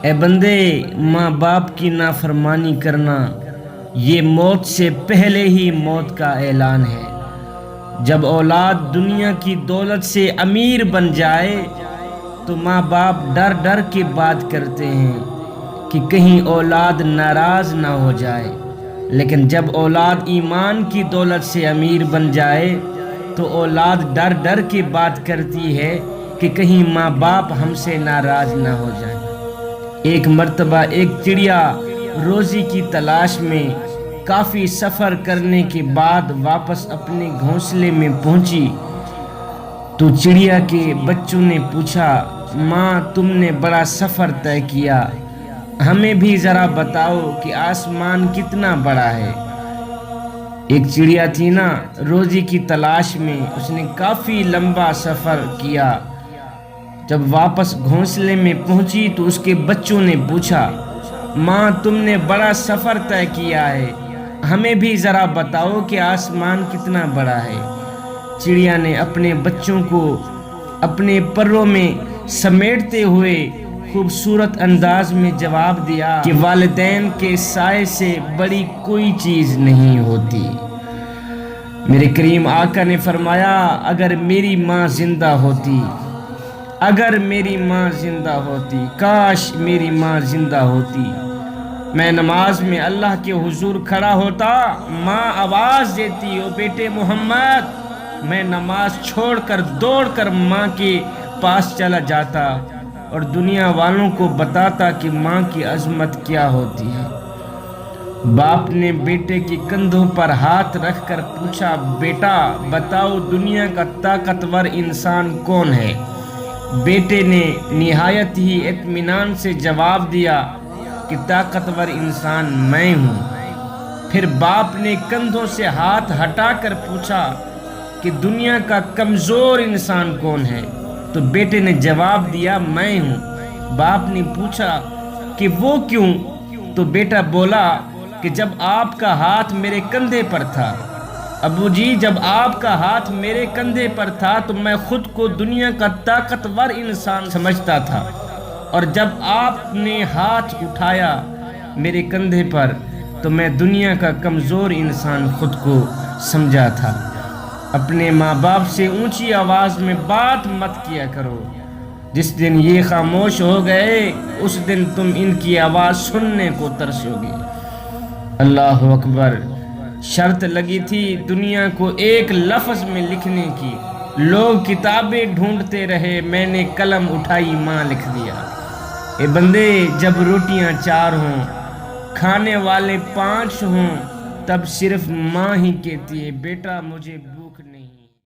اے بندے، ماں باپ کی نافرمانی کرنا یہ موت سے پہلے ہی موت کا اعلان ہے۔ جب اولاد دنیا کی دولت سے امیر بن جائے تو ماں باپ ڈر ڈر کے بات کرتے ہیں کہ کہیں اولاد ناراض نہ ہو جائے، لیکن جب اولاد ایمان کی دولت سے امیر بن جائے تو اولاد ڈر ڈر کے بات کرتی ہے کہ کہیں ماں باپ ہم سے ناراض نہ ہو جائیں۔ ایک مرتبہ ایک چڑیا روزی کی تلاش میں کافی سفر کرنے کے بعد واپس اپنے گھونسلے میں پہنچی تو چڑیا کے بچوں نے پوچھا، ماں تم نے بڑا سفر طے کیا، ہمیں بھی ذرا بتاؤ کہ آسمان کتنا بڑا ہے۔ ایک چڑیا تھی نا، روزی کی تلاش میں اس نے کافی لمبا سفر کیا۔ جب واپس گھونسلے میں پہنچی تو اس کے بچوں نے پوچھا، ماں تم نے بڑا سفر طے کیا ہے، ہمیں بھی ذرا بتاؤ کہ آسمان کتنا بڑا ہے۔ چڑیا نے اپنے بچوں کو اپنے پروں میں سمیٹتے ہوئے خوبصورت انداز میں جواب دیا کہ والدین کے سائے سے بڑی کوئی چیز نہیں ہوتی۔ میرے کریم آقا نے فرمایا، اگر میری ماں زندہ ہوتی، اگر میری ماں زندہ ہوتی، کاش میری ماں زندہ ہوتی، میں نماز میں اللہ کے حضور کھڑا ہوتا، ماں آواز دیتی، او بیٹے محمد، میں نماز چھوڑ کر دوڑ کر ماں کے پاس چلا جاتا اور دنیا والوں کو بتاتا کہ ماں کی عظمت کیا ہوتی ہے۔ باپ نے بیٹے کے کندھوں پر ہاتھ رکھ کر پوچھا، بیٹا بتاؤ دنیا کا طاقتور انسان کون ہے؟ بیٹے نے نہایت ہی اطمینان سے جواب دیا کہ طاقتور انسان میں ہوں۔ پھر باپ نے کندھوں سے ہاتھ ہٹا کر پوچھا کہ دنیا کا کمزور انسان کون ہے؟ تو بیٹے نے جواب دیا، میں ہوں۔ باپ نے پوچھا کہ وہ کیوں؟ تو بیٹا بولا کہ جب آپ کا ہاتھ میرے کندھے پر تھا، ابو جی جب آپ کا ہاتھ میرے کندھے پر تھا تو میں خود کو دنیا کا طاقتور انسان سمجھتا تھا، اور جب آپ نے ہاتھ اٹھایا میرے کندھے پر تو میں دنیا کا کمزور انسان خود کو سمجھا تھا۔ اپنے ماں باپ سے اونچی آواز میں بات مت کیا کرو، جس دن یہ خاموش ہو گئے اس دن تم ان کی آواز سننے کو ترسو گے۔ اللہ اکبر۔ شرط لگی تھی دنیا کو ایک لفظ میں لکھنے کی، لوگ کتابیں ڈھونڈتے رہے، میں نے قلم اٹھائی ماں لکھ دیا۔ اے بندے، جب روٹیاں 4 ہوں، کھانے والے 5 ہوں، تب صرف ماں ہی کہتی ہے، بیٹا مجھے بھوک نہیں۔